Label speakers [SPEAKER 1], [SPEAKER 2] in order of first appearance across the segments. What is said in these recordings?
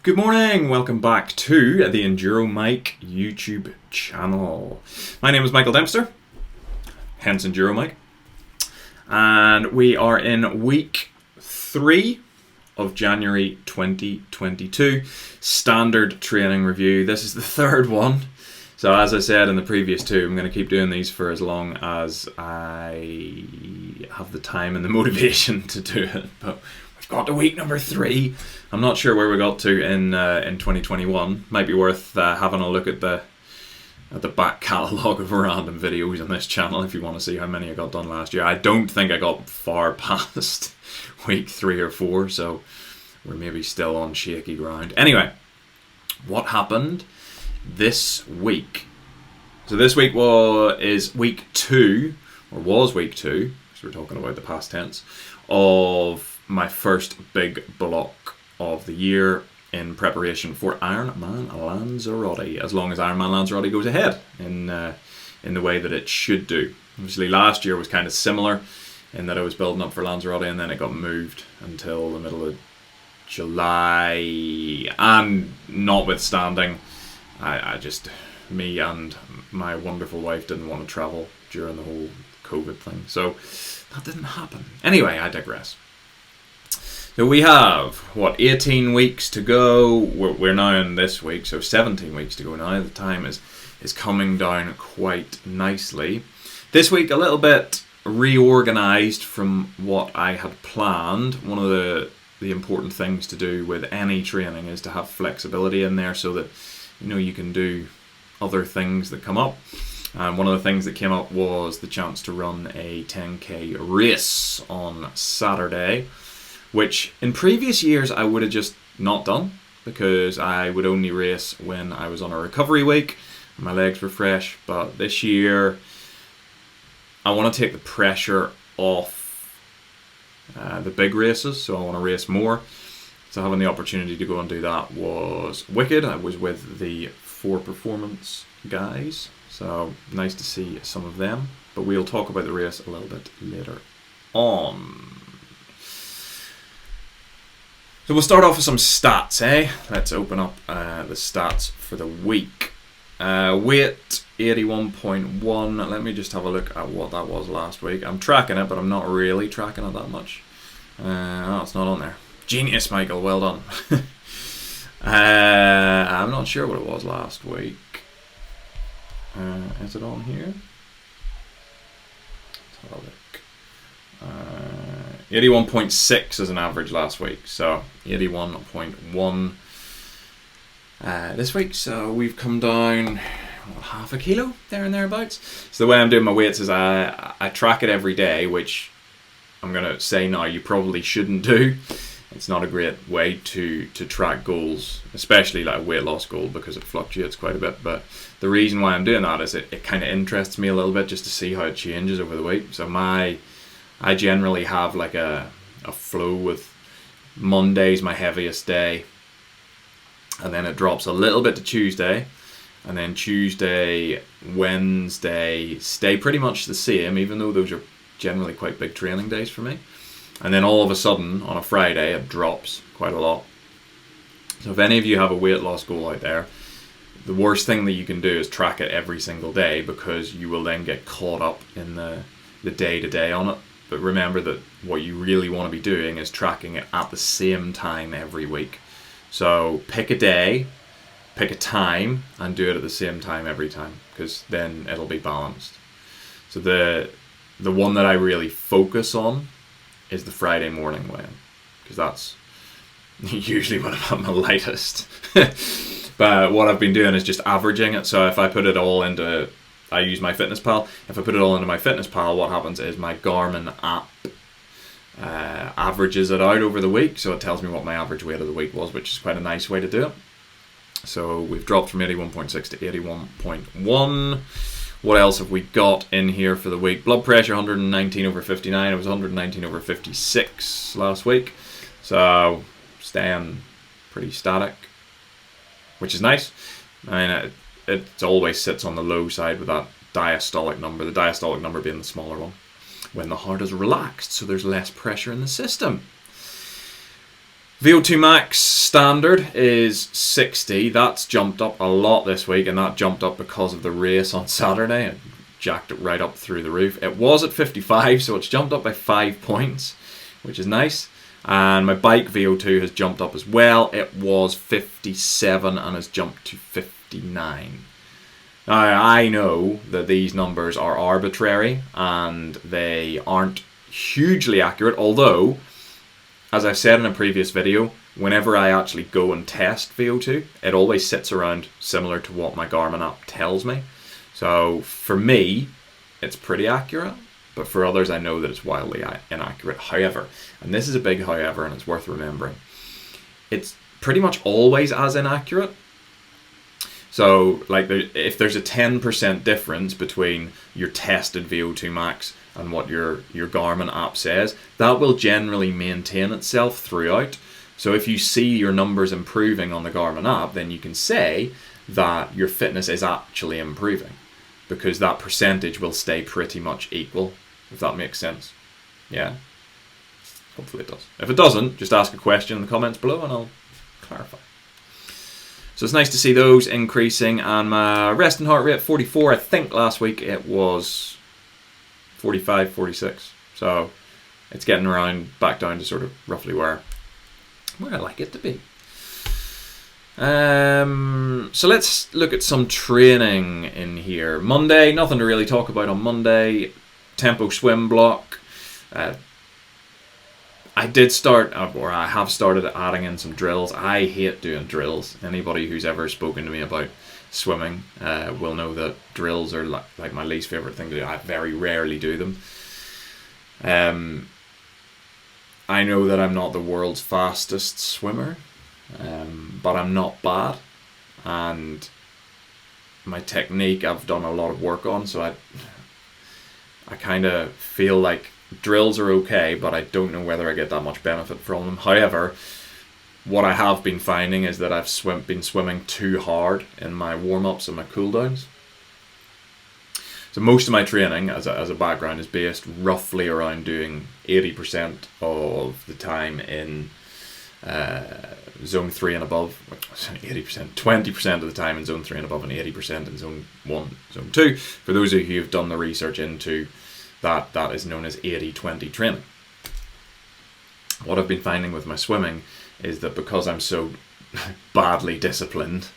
[SPEAKER 1] Good morning, welcome back to the Enduro Mike YouTube channel. My name is Michael Dempster, hence Enduro Mike, and we are in week 3 of January 2022, standard training review. This is the third one, so as I said in the previous two, I'm going to keep doing these for as long as I have the time and the motivation to do it, but we've got to week number 3. I'm not sure where we got to in 2021. Might be worth having a look at the back catalogue of random videos on this channel if you want to see how many I got done last year. I don't think I got far past week 3 or 4, so we're maybe still on shaky ground. Anyway, what happened this week? So this week is week 2, or was week 2, because we're talking about the past tense, of my first big block of the year in preparation for Ironman Lanzarote, as long as Ironman Lanzarote goes ahead in the way that it should do. Obviously last year was kind of similar in that I was building up for Lanzarote and then it got moved until the middle of July, and notwithstanding, me and my wonderful wife didn't want to travel during the whole COVID thing, so that didn't happen. Anyway, I digress. So we have, 18 weeks to go. We're now in this week, so 17 weeks to go now. The time is coming down quite nicely. This week, a little bit reorganised from what I had planned. One of the important things to do with any training is to have flexibility in there so that you can do other things that come up. And one of the things that came up was the chance to run a 10k race on Saturday, which in previous years I would have just not done because I would only race when I was on a recovery week, my legs were fresh. But this year I want to take the pressure off the big races, so I want to race more. So having the opportunity to go and do that was wicked. I was with the 4 Performance guys, so nice to see some of them, but we'll talk about the race a little bit later on. So we'll start off with some stats, Let's open up the stats for the week. Weight 81.1. Let me just have a look at what that was last week. I'm tracking it, but I'm not really tracking it that much. It's not on there. Genius, Michael. Well done. I'm not sure what it was last week. Is it on here? Let's have a look. 81.6 as an average last week, so 81.1 this week. So we've come down half a kilo there and thereabouts. So the way I'm doing my weights is I track it every day, which I'm gonna say now you probably shouldn't do. It's not a great way to track goals, especially like a weight loss goal, because it fluctuates quite a bit. But the reason why I'm doing that is it kind of interests me a little bit just to see how it changes over the week. So I generally have like a flow with Monday's my heaviest day, and then it drops a little bit to Tuesday, and then Tuesday, Wednesday stay pretty much the same, even though those are generally quite big training days for me. And then all of a sudden on a Friday it drops quite a lot. So if any of you have a weight loss goal out there, the worst thing that you can do is track it every single day, because you will then get caught up in the day-to-day on it. But remember that what you really want to be doing is tracking it at the same time every week. So pick a day, pick a time, and do it at the same time every time, because then it'll be balanced. So the one that I really focus on is the Friday morning weigh-in, because that's usually when I'm at my lightest. But what I've been doing is just averaging it. So if I put it all into, I use my MyFitnessPal. If I put it all into my MyFitnessPal, what happens is my Garmin app averages it out over the week, so it tells me what my average weight of the week was, which is quite a nice way to do it. So we've dropped from 81.6 to 81.1. What else have we got in here for the week? Blood pressure 119/59. It was 119/56 last week, so staying pretty static, which is nice. I mean, it always sits on the low side with that diastolic number, the diastolic number being the smaller one, when the heart is relaxed, so there's less pressure in the system. Vo2 Max Standard is 60. That's jumped up a lot this week, and that jumped up because of the race on Saturday. It jacked it right up through the roof. It was at 55, so it's jumped up by 5 points, which is nice. And my bike Vo2 has jumped up as well. It was 57 and has jumped to 59. Now, I know that these numbers are arbitrary and they aren't hugely accurate, although, as I've said in a previous video, whenever I actually go and test Vo2, it always sits around similar to what my Garmin app tells me. So for me, it's pretty accurate, but for others I know that it's wildly inaccurate. However, and this is a big however and it's worth remembering, it's pretty much always as inaccurate. So like if there's a 10% difference between your tested Vo2 Max and what your Garmin app says, that will generally maintain itself throughout. So if you see your numbers improving on the Garmin app, then you can say that your fitness is actually improving, because that percentage will stay pretty much equal, if that makes sense. Yeah? Hopefully it does. If it doesn't, just ask a question in the comments below and I'll clarify. So it's nice to see those increasing, and my resting heart rate 44. I think last week it was 45, 46. So it's getting around back down to sort of roughly where I like it to be. So let's look at some training in here. Monday, nothing to really talk about on Monday. Tempo swim block. I did start, or I have started adding in some drills. I hate doing drills. Anybody who's ever spoken to me about swimming will know that drills are like my least favorite thing to do. I very rarely do them. I know that I'm not the world's fastest swimmer, but I'm not bad, and my technique I've done a lot of work on, so I kind of feel like drills are okay, but I don't know whether I get that much benefit from them. However, what I have been finding is that I've been swimming too hard in my warm-ups and my cool-downs. So most of my training as a background is based roughly around doing 80% of the time in zone 3 and above. 80%, 20% of the time in zone 3 and above, and 80% in zone 1, zone 2. For those of you who've done the research into that is known as 80-20 training. What I've been finding with my swimming is that because I'm so badly disciplined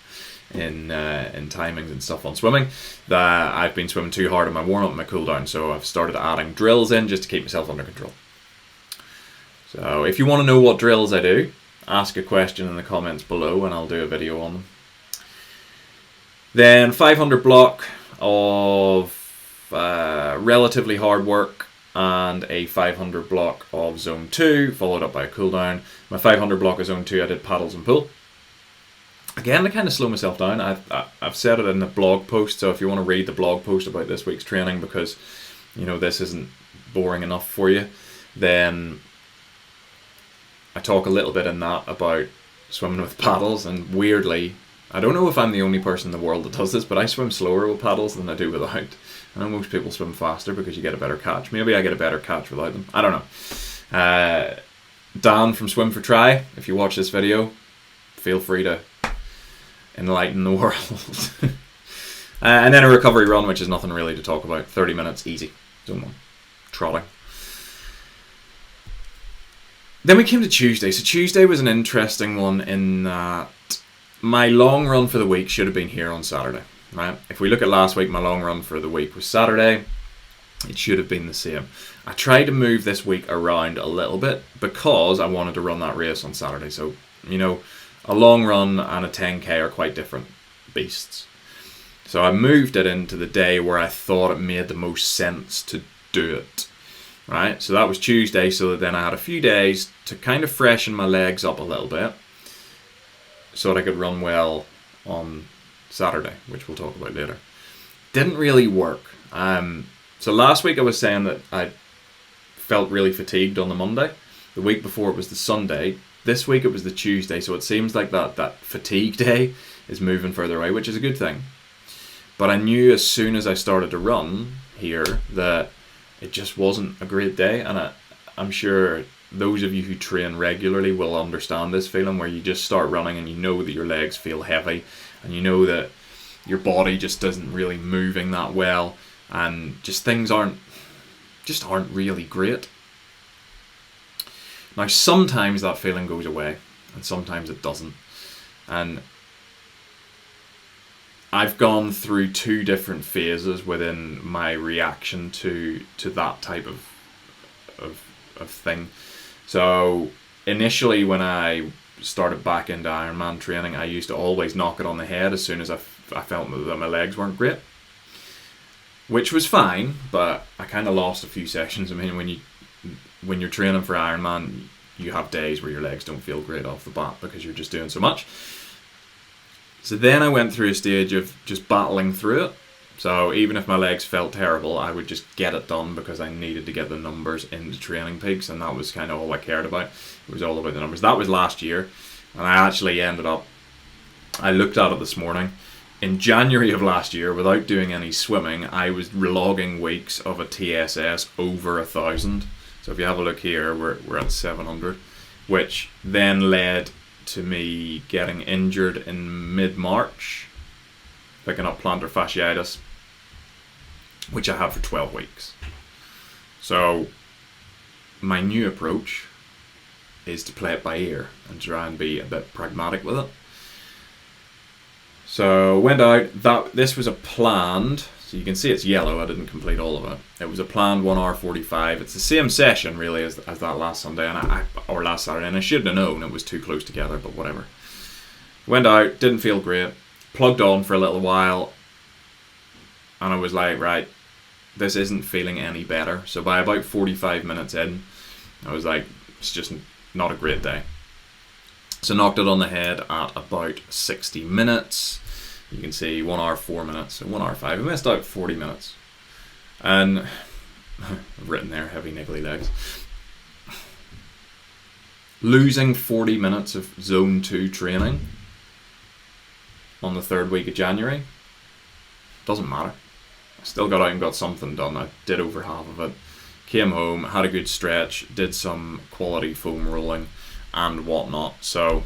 [SPEAKER 1] in timings and stuff on swimming, that I've been swimming too hard in my warm-up and my cool-down, so I've started adding drills in just to keep myself under control. So if you want to know what drills I do, ask a question in the comments below and I'll do a video on them. Then 500 block of relatively hard work and a 500 block of zone 2, followed up by a cool down. My 500 block of zone 2 I did paddles and pull. Again, to kind of slow myself down, I've said it in the blog post, so if you want to read the blog post about this week's training, because you know this isn't boring enough for you, then I talk a little bit in that about swimming with paddles. And weirdly, I don't know if I'm the only person in the world that does this, but I swim slower with paddles than I do without. I know most people swim faster because you get a better catch. Maybe I get a better catch without them. I don't know. Dan from Swim for Try, if you watch this video, feel free to enlighten the world. And then a recovery run, which is nothing really to talk about. 30 minutes, easy. Zone 1. Trotting. Then we came to Tuesday. So Tuesday was an interesting one in that my long run for the week should have been here on Saturday. Right? If we look at last week, my long run for the week was Saturday. It should have been the same. I tried to move this week around a little bit because I wanted to run that race on Saturday. So, you know, a long run and a 10k are quite different beasts. So I moved it into the day where I thought it made the most sense to do it. Right? So that was Tuesday, so that then I had a few days to kind of freshen my legs up a little bit so that I could run well on Saturday, which we'll talk about later. Didn't really work. So last week I was saying that I felt really fatigued on the Monday. The week before it was the Sunday. This week it was the Tuesday, so it seems like that fatigue day is moving further away, which is a good thing. But I knew as soon as I started to run here that it just wasn't a great day, and I'm sure those of you who train regularly will understand this feeling where you just start running and you know that your legs feel heavy and you know that your body just isn't really moving that well and just things aren't really great. Now sometimes that feeling goes away and sometimes it doesn't. And I've gone through 2 different phases within my reaction to that type of thing. So initially when I started back into Ironman training, I used to always knock it on the head as soon as I felt that my legs weren't great, which was fine, but I kind of lost a few sessions. I mean, when you're training for Ironman, you have days where your legs don't feel great off the bat because you're just doing so much. So then I went through a stage of just battling through it. So even if my legs felt terrible, I would just get it done because I needed to get the numbers into Training Peaks, and that was kind of all I cared about. It was all about the numbers. That was last year, and I actually I looked at it this morning. In January of last year, without doing any swimming, I was logging weeks of a TSS over 1,000. So if you have a look here, we're at 700, which then led to me getting injured in mid-March, picking up plantar fasciitis, which I had for 12 weeks. So my new approach is to play it by ear and try and be a bit pragmatic with it. So went out, this was a planned, so you can see it's yellow, I didn't complete all of it. It was a planned 1 hour 45. It's the same session really as that last Sunday or last Saturday, and I should have known it was too close together, but whatever. Went out, didn't feel great, plugged on for a little while, and I was like, right, this isn't feeling any better. So by about 45 minutes in, I was like, it's just not a great day. So knocked it on the head at about 60 minutes. You can see 1 hour 4 minutes, so 1 hour 5. I missed out 40 minutes. And I've written there, heavy niggly legs. Losing 40 minutes of zone 2 training on the 3rd week of January doesn't matter. I still got out and got something done. I did over half of it. Came home, had a good stretch, did some quality foam rolling and whatnot. So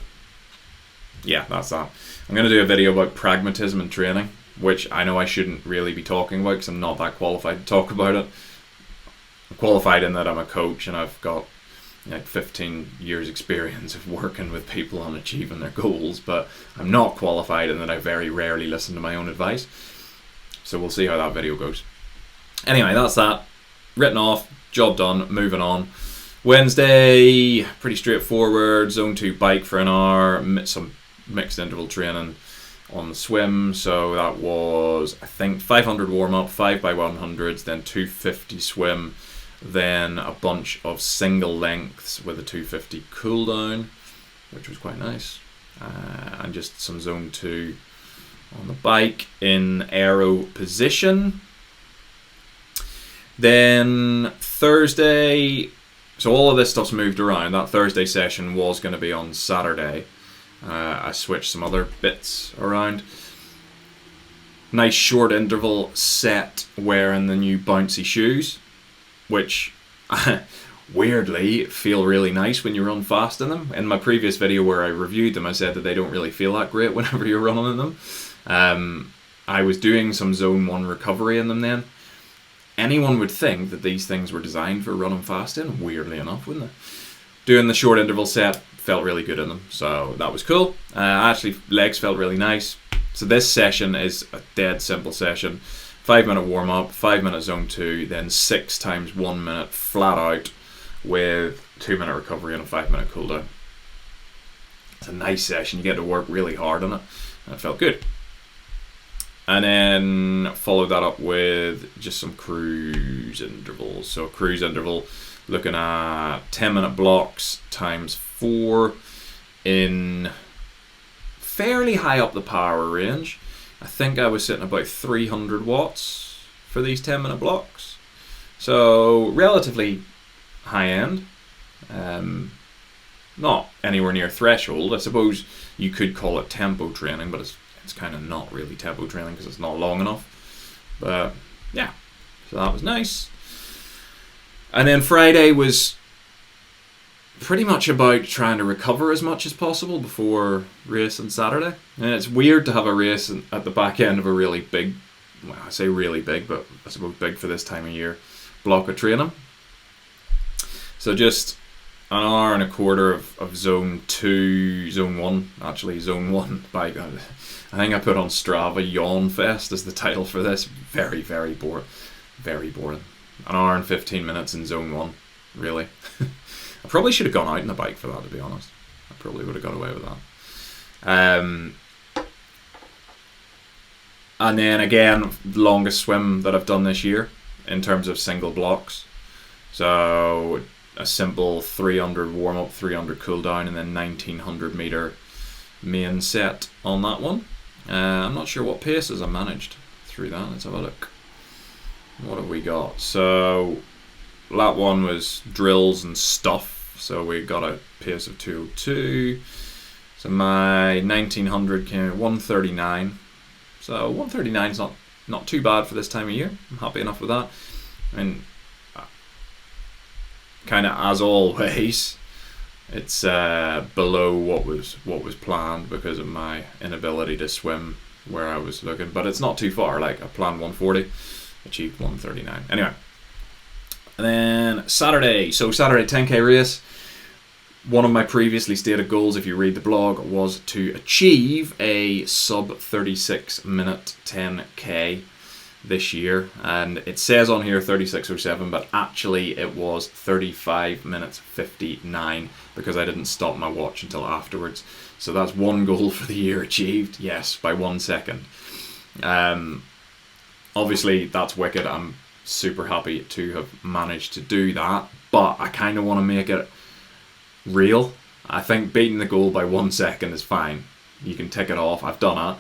[SPEAKER 1] yeah, that's that. I'm going to do a video about pragmatism in training, which I know I shouldn't really be talking about because I'm not that qualified to talk about it. I'm qualified in that I'm a coach and I've got like 15 years experience of working with people on achieving their goals, but I'm not qualified in that I very rarely listen to my own advice. So we'll see how that video goes. Anyway, that's that. Written off, job done, moving on. Wednesday, pretty straightforward. Zone 2 bike for an hour, some mixed interval training on the swim. So that was, I think, 500 warm up, 5x100s, then 250 swim, then a bunch of single lengths with a 250 cool down, which was quite nice, and just some zone 2 on the bike in aero position. Then Thursday, so all of this stuff's moved around. That Thursday session was going to be on Saturday. I switched some other bits around. Nice short interval set wearing the new bouncy shoes, which weirdly feel really nice when you run fast in them. In my previous video where I reviewed them, I said that they don't really feel that great whenever you're running in them. I was doing some zone 1 recovery in them then. Anyone would think that these things were designed for running fast in, weirdly enough, wouldn't they? Doing the short interval set, felt really good in them, so that was cool. Actually, legs felt really nice. So this session is a dead simple session. 5-minute warm up, 5-minute zone 2, then 6 times 1 minute flat out with 2-minute recovery and a 5-minute cool down. It's a nice session. You get to work really hard on it, and it felt good. And then followed that up with just some cruise intervals. So cruise interval, looking at 10-minute blocks times 4 in fairly high up the power range. I think I was sitting about 300 watts for these 10-minute blocks. So relatively high end. Not anywhere near threshold. I suppose you could call it tempo training, but it's kind of not really tempo training because it's not long enough. But yeah, so that was nice. And then Friday was pretty much about trying to recover as much as possible before race on Saturday. And it's weird to have a race at the back end of a really big, well, I say really big, but I suppose big for this time of year, block of training. So just an hour and a quarter of zone 1 bike. I think I put on Strava Yawn Fest as the title for this. Very, very boring. Very boring. An hour and 15 minutes in zone 1, really. I probably should have gone out on the bike for that, to be honest. I probably would have got away with that. And then again, the longest swim that I've done this year in terms of single blocks. So a simple 300 warm up, 300 cool down, and then 1900 meter main set on that one. I'm not sure what paces I managed through that. Let's have a look. What have we got? So lap 1 was drills and stuff. So we got a pace of 202. So my 1900 came at 139. So 139 is not too bad for this time of year. I'm happy enough with that. And kind of as always, it's below what was planned because of my inability to swim where I was looking. But it's not too far. Like I planned 140, achieved 139. Anyway. And then Saturday. So Saturday 10k race. One of my previously stated goals, if you read the blog, was to achieve a sub 36 minute 10k this year. And it says on here 36:07, but actually it was 35 minutes 59 because I didn't stop my watch until afterwards. So that's one goal for the year achieved. Yes, by 1 second. Obviously that's wicked. I'm super happy to have managed to do that, but I kind of want to make it real. I think beating the goal by 1 second is fine. You can tick it off. I've done it,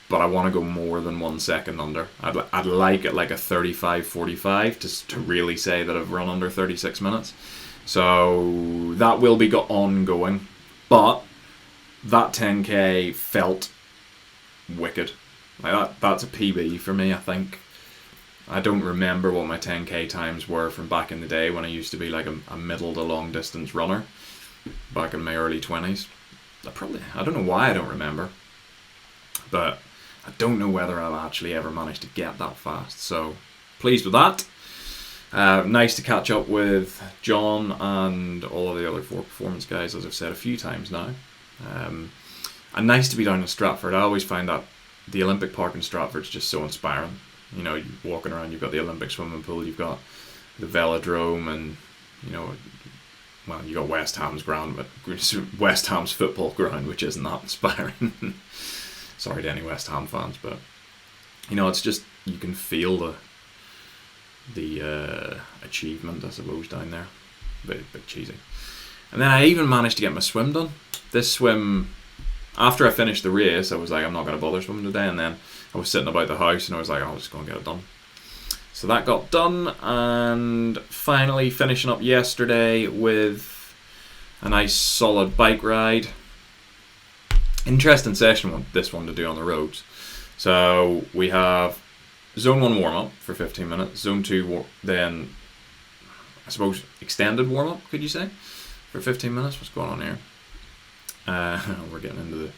[SPEAKER 1] but I want to go more than 1 second under. I'd like it like a 35:45 to really say that I've run under 36 minutes. So that will be ongoing, but that 10k felt wicked. Like that's a PB for me, I think. I don't remember what my 10k times were from back in the day when I used to be like a middle to long distance runner back in my early 20s. I don't know why I don't remember, but I don't know whether I'll actually ever manage to get that fast. So pleased with that. Nice to catch up with John and all of the other 4 Performance guys, as I've said a few times now. And nice to be down in Stratford. I always find that the Olympic Park in Stratford is just so inspiring. You know, you're walking around, you've got the Olympic swimming pool, you've got the velodrome, and you know, well, you got West Ham's ground, but West Ham's football ground, which isn't that inspiring. Sorry to any West Ham fans, but you know, it's just, you can feel the achievement, I suppose, down there. Bit cheesy. And then I even managed to get my swim done. This swim, after I finished the race, I was like, I'm not going to bother swimming today. And then I was sitting about the house and I was like, I'll just go and get it done. So that got done, and finally finishing up yesterday with a nice solid bike ride. Interesting session, this one to do on the roads. So we have zone 1 warm up for 15 minutes, zone 2 then I suppose extended warm up, could you say, for 15 minutes. What's going on here? We're getting into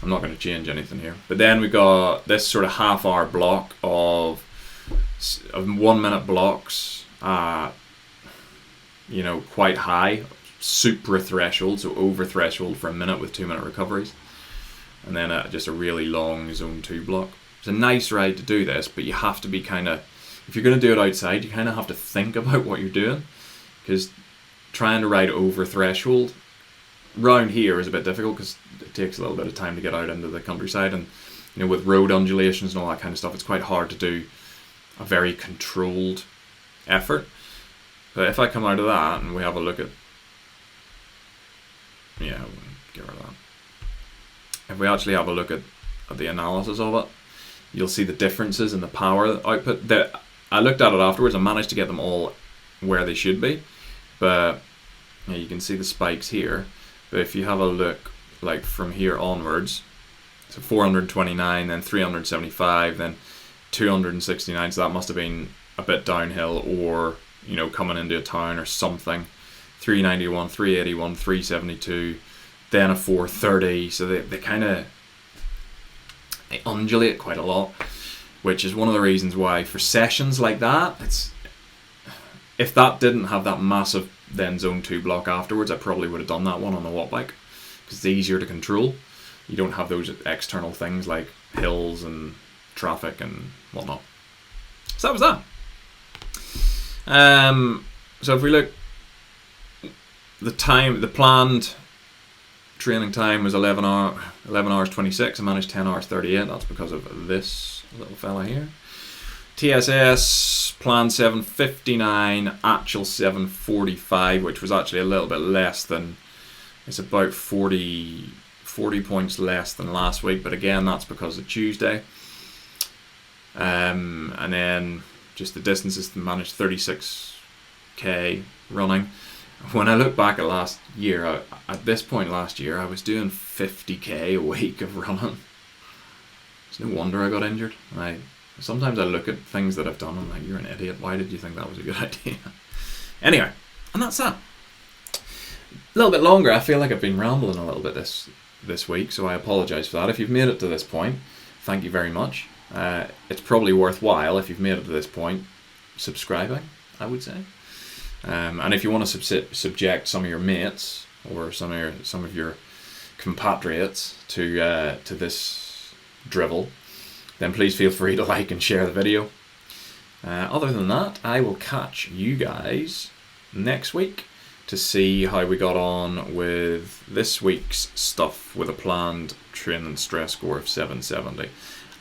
[SPEAKER 1] I'm not going to change anything here. But then we got this sort of half-hour block of 1 minute blocks, you know, quite high, supra threshold, so over threshold for a minute with 2 minute recoveries. And then just a really long zone 2 block. It's a nice ride to do this, but you have to be kind of, if you're going to do it outside, you kind of have to think about what you're doing, because trying to ride over threshold round here is a bit difficult because it takes a little bit of time to get out into the countryside, and you know, with road undulations and all that kind of stuff, it's quite hard to do a very controlled effort. But if I come out of that and we have a look at, yeah, we'll get rid of that. If we actually have a look at the analysis of it, you'll see the differences in the power output. I looked at it afterwards and managed to get them all where they should be, but yeah, you can see the spikes here. But if you have a look, like from here onwards, so 429, then 375, then 269, so that must have been a bit downhill, or you know, coming into a town or something 391, 381, 372, then a 430. So they kind of undulate quite a lot, which is one of the reasons why for sessions like that, if that didn't have that massive then zone 2 block afterwards, I probably would have done that one on the watt bike because it's easier to control. You don't have those external things like hills and traffic and whatnot. So that was that. So if we look, the planned training time was 11 hours 26. I managed 10 hours 38. That's because of this little fella here. TSS planned 7:59, actual 7:45, which was actually a little bit less than, it's about 40 points less than last week, but again that's because of Tuesday. And then just the distances, managed 36k running. When I look back at last year, at this point last year, I was doing 50k a week of running. It's no wonder I got injured. Sometimes I look at things that I've done and I'm like, you're an idiot. Why did you think that was a good idea? Anyway, and that's that. A little bit longer. I feel like I've been rambling a little bit this week, so I apologise for that. If you've made it to this point, thank you very much. It's probably worthwhile, if you've made it to this point, subscribing, I would say. And if you want to subject some of your mates or some of your compatriots to this drivel, then please feel free to like and share the video. Other than that, I will catch you guys next week to see how we got on with this week's stuff with a planned training stress score of 770.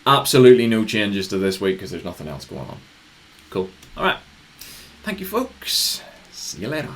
[SPEAKER 1] Absolutely no changes to this week because there's nothing else going on. Cool. Alright. Thank you, folks. See you later.